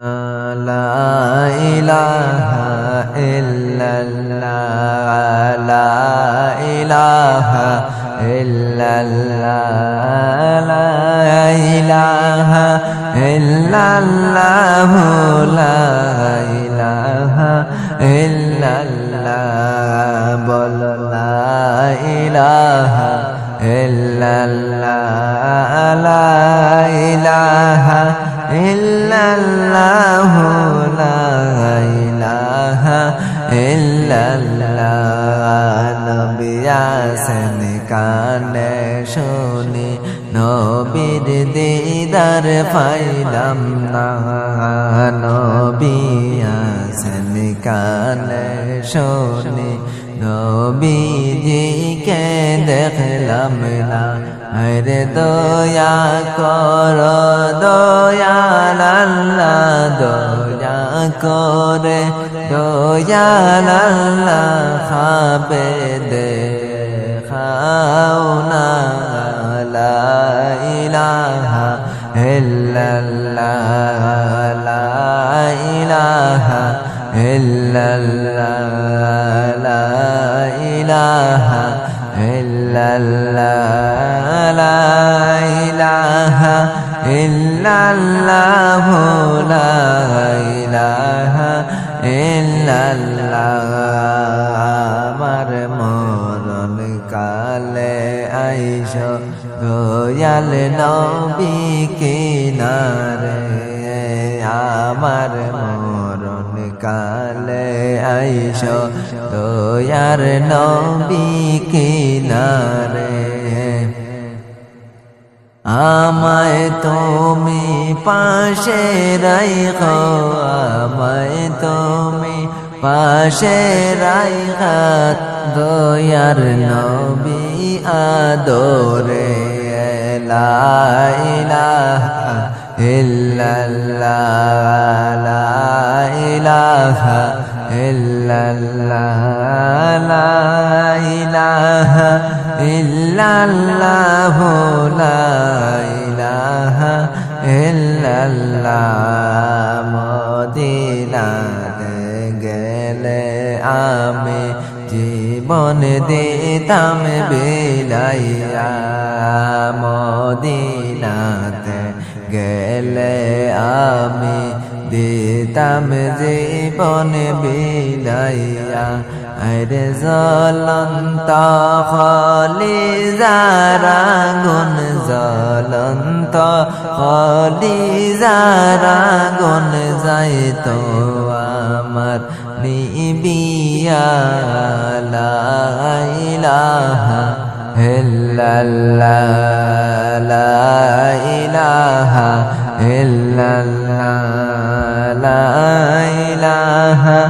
লা ইলাহা ইল্লাল্লাহ লা ইলাহা ইল্লাল্লাহ লা ইলাহা ইল্লাল্লাহ লা ইলাহা ইল্লাল্লাহ বল লা ইলাহা ইল্লাল্লাহ লা ইলাহা ইল্লাল্লাহ লা ইলাহা ইল্লাল্লাহ নবী আসেন কানে শুনি নবীর দিদার পাইলাম না নবী আসেন কানে শুনি নবীজিকে দেখলাম না আরে দয়া কর দয়াল আল্লাহ দয়া করে দয়াল আল্লাহ খাবে দেখাও না লা ইলাহা ইল্লাল্লাহ লা ইলাহা ইল্লাল্লাহ লা ইলাহা ইল্লাল্লাহ লা ইলাহা ইল্লাল্লাহ লা ইলাহা ইল্লাল্লাহ আমার মরণ কালে আইসো দয়াল নবী কিনারে আমার মরণ কালে আইসো দয়ার নবী কিনারে আমায় তুমি পাশে রাখো আমায় তুমি পাশে রাখো দয়ার নবী আদরে লা ইলাহা ইল্লাল্লাহ লা ইলাহা ইল্লাল্লাহ লা ইলাহা ইল্লাল্লাহ লা ইলাহা ইল্লাল্লাহ মদিনাতে গেলে আমি জীবন দিতাম বিলাইয়া মদিনাতে গেলে আমি দিতাম জীবন বিলাইয়া আরে জ্বলন্ত কলিজার আগুন জ্বলন্ত কলিজার আগুন যাইতো আমার নিবিয়া লা ইলাহা ইল্লাল্লাহ লা ইলাহা ইল্লাল্লাহ লা ইলাহা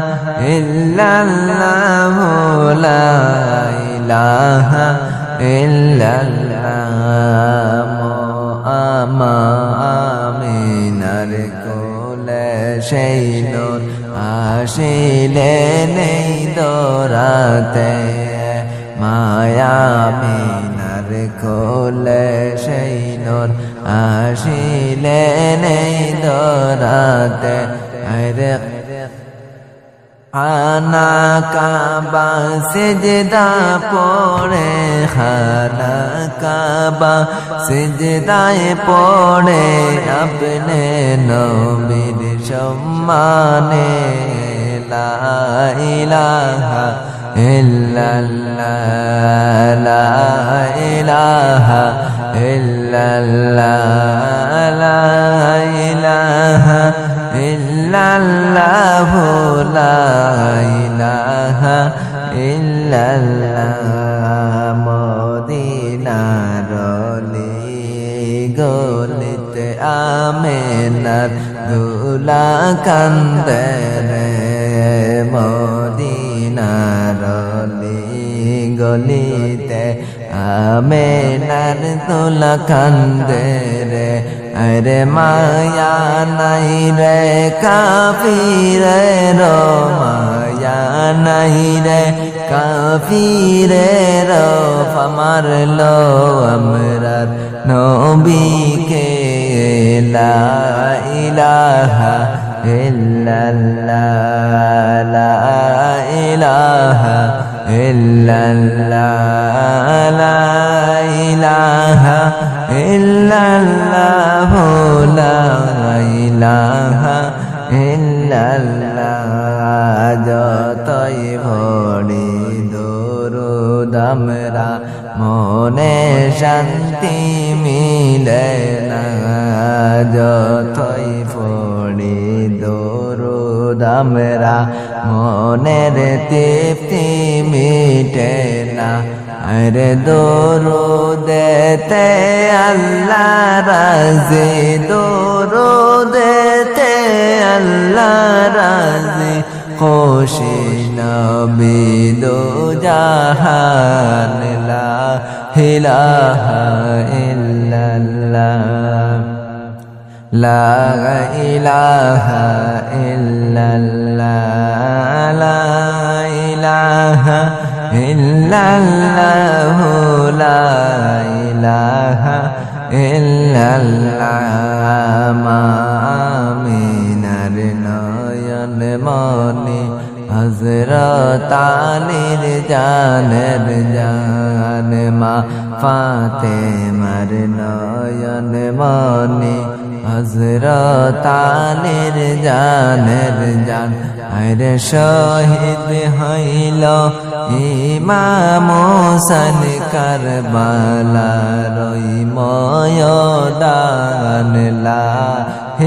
ইল্লাল্লাহ লা ইলাহা ইল্লাল্লাহ আমিনার কোলে সেই নূর আসিলে নেই দরাতে মায়া আমিনার কোলে সেই নূর আসিলে নেই দরাতে আরে আনা কাবা সিজদা পড়ে খানা কাবা সিজদায় পড়ে আপনে নবীর সম্মানে লা ইলাহা ইল্লাল্লাহ লা ইলাহা ইল্লাল্লাহ লা ইলাহা ইল্লাল্লাহ লা ইলাহা ইল্লাল্লাহ মদিনার গলিতে আমেনার দুলা কান্দে রে মদিনার গলিতে আমেনার দুলা কান্দে রে আরে মায়া নাই রে কাফিরে রো মায়া নাই রে কাফিরে রো মারলো আমরার নবীকে লা ইলাহা illallah la ilaha illallah la ilaha illallah la ilaha illallah যতই পড়ি দরুদ আমরা মনে শান্তি মিলে না যতই পড়ি দরুদ আমরা মনের তৃপ্তি মিটে না আরে দরুদেতে আল্লাহ রাজি দরুদেতে আল্লাহ রাজি খুশি নবী দো জাহান লা ইলাহা ইল্লাল্লাহ লা ইলাহা ইল্লাল্লাহ লা ইলাহা illallah la ilaha illallah aminar nayan mani Hazrat Ali'r janer jan ma Fatimar nayan mani Hazrat Ali'r janer jan আরে শহীদ হইল ইমাম হোসেন কারবালার ওই ময়দান লা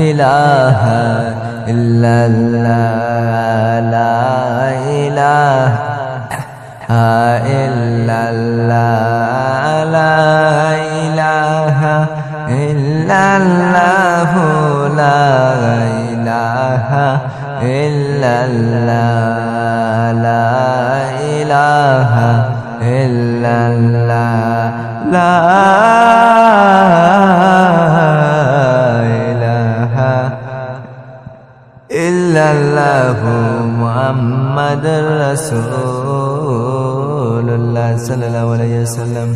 ইলাহা ইল্লাল্লাহ লা ইলাহা ইল্লাল্লাহ লা ইলাহা ইল্লাল্লাহ লা ইলাহা illallah la ilaha illallah la ilaha illallah Muhammadur Rasulullah sallallahu alaihi wasallam